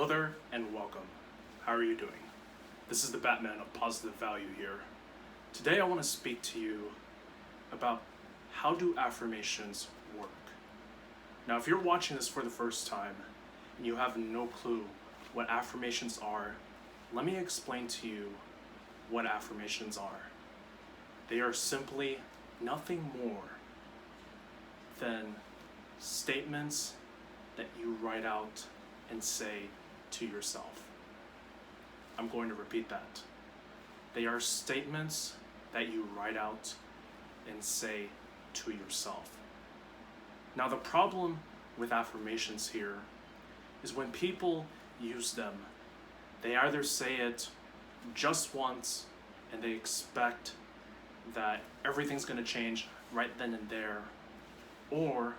Hello there and welcome. How are you doing? This is the Batman of Positive Value here. Today I want to speak to you about how do affirmations work. Now if you're watching this for the first time and you have no clue what affirmations are, let me explain to you what affirmations are. They are simply nothing more than statements that you write out and say to yourself. I'm going to repeat that. They are statements that you write out and say to yourself. Now the problem with affirmations here is when people use them, they either say it just once and they expect that everything's going to change right then and there, or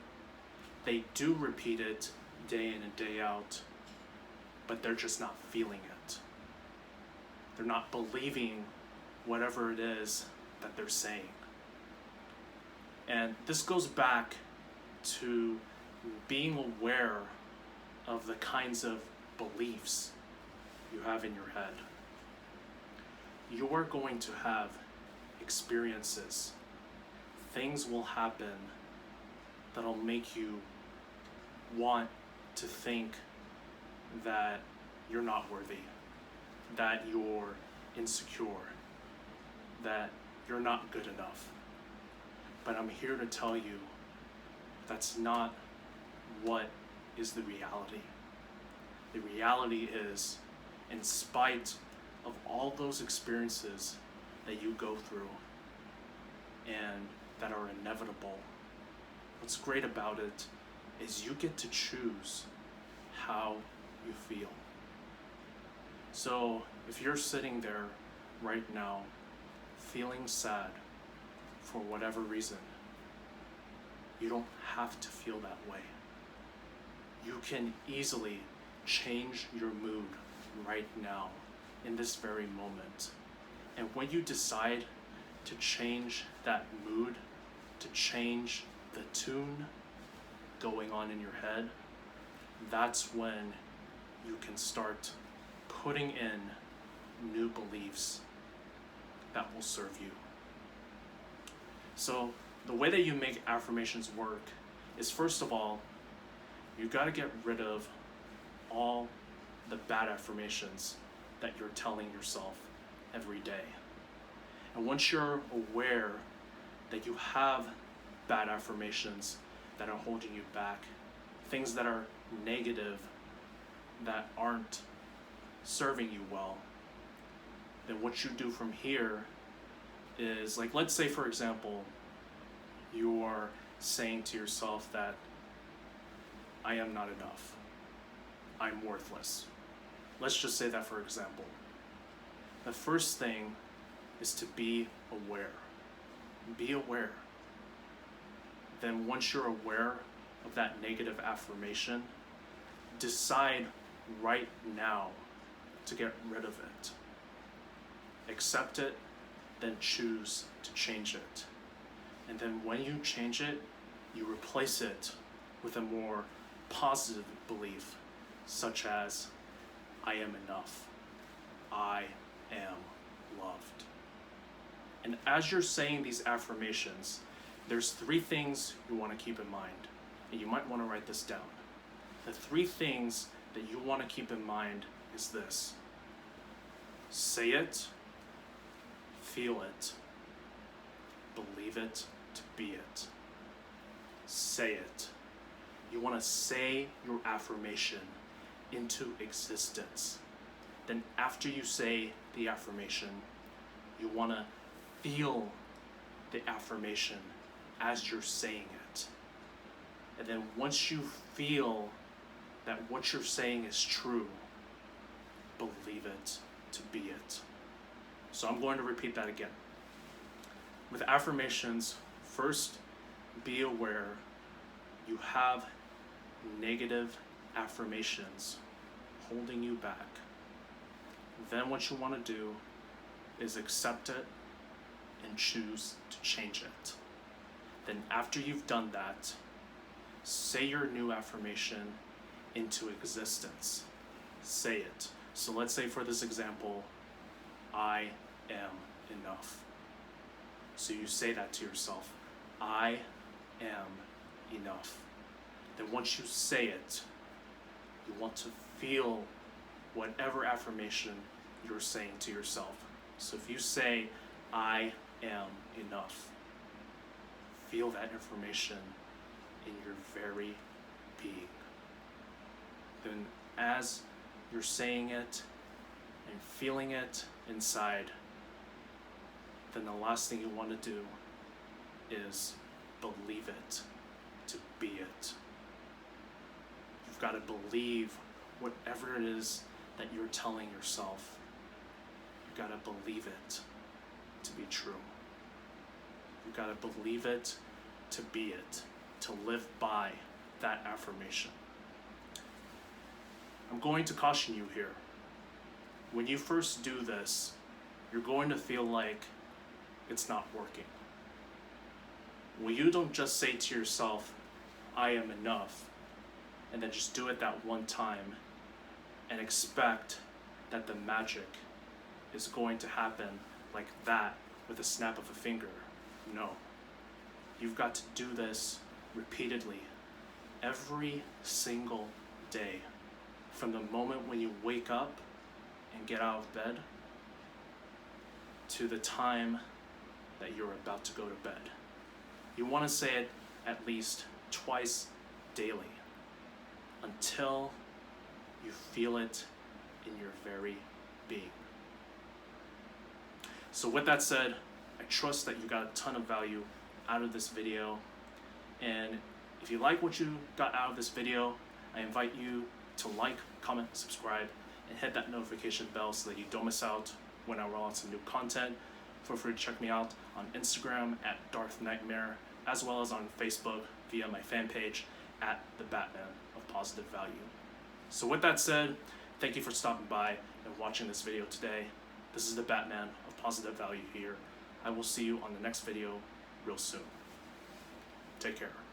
they do repeat it day in and day out, but they're just not feeling it. They're not believing whatever it is that they're saying. And this goes back to being aware of the kinds of beliefs you have in your head. You are going to have experiences. Things will happen that'll make you want to think that you're not worthy, that you're insecure, that you're not good enough. But I'm here to tell you that's not what is the reality. The reality is, in spite of all those experiences that you go through and that are inevitable, what's great about it is you get to choose how you feel. So if you're sitting there right now feeling sad for whatever reason, you don't have to feel that way. You can easily change your mood right now in this very moment. And when you decide to change that mood, to change the tune going on in your head, that's when you can start putting in new beliefs that will serve you. So the way that you make affirmations work is, first of all, you got to get rid of all the bad affirmations that you're telling yourself every day. And once you're aware that you have bad affirmations that are holding you back, things that are negative, that aren't serving you well, then what you do from here is, like, let's say for example, you're saying to yourself that I am not enough, I'm worthless. Let's just say that for example. The first thing is to be aware. Be aware. Then once you're aware of that negative affirmation, decide right now to get rid of it. Accept it, then choose to change it. And then when you change it, you replace it with a more positive belief, such as, I am enough. I am loved. And as you're saying these affirmations, there's 3 things you want to keep in mind, and you might want to write this down. The 3 things that you want to keep in mind is this: say it, feel it, believe it to be it. Say it. You want to say your affirmation into existence. Then after you say the affirmation, you want to feel the affirmation as you're saying it. And then once you feel that what you're saying is true, believe it to be it. So I'm going to repeat that again. With affirmations, first, be aware you have negative affirmations holding you back. Then what you want to do is accept it and choose to change it. Then after you've done that, say your new affirmation into existence. say it. So let's say for this example, I am enough. So you say that to yourself, I am enough. Then once you say it, you want to feel whatever affirmation you're saying to yourself. So if you say, I am enough, feel that affirmation in your very being. Then as you're saying it and feeling it inside, then the last thing you want to do is believe it to be it. You've got to believe whatever it is that you're telling yourself. You've got to believe it to be true. You've got to believe it to be it, to live by that affirmation. I'm going to caution you here. When you first do this, you're going to feel like it's not working. Well, you don't just say to yourself, I am enough, and then just do it that one time and expect that the magic is going to happen like that with a snap of a finger. No. You've got to do this repeatedly, every single day, from the moment when you wake up and get out of bed to the time that you're about to go to bed. You want to say it at least twice daily until you feel it in your very being. So with that said, I trust that you got a ton of value out of this video, and if you like what you got out of this video, I invite you to like, comment, subscribe, and hit that notification bell so that you don't miss out when I roll out some new content. Feel free to check me out on Instagram at Darth Nightmare, as well as on Facebook via my fan page at The Batman of Positive Value. So with that said, thank you for stopping by and watching this video today. This is The Batman of Positive Value here. I will see you on the next video real soon. Take care.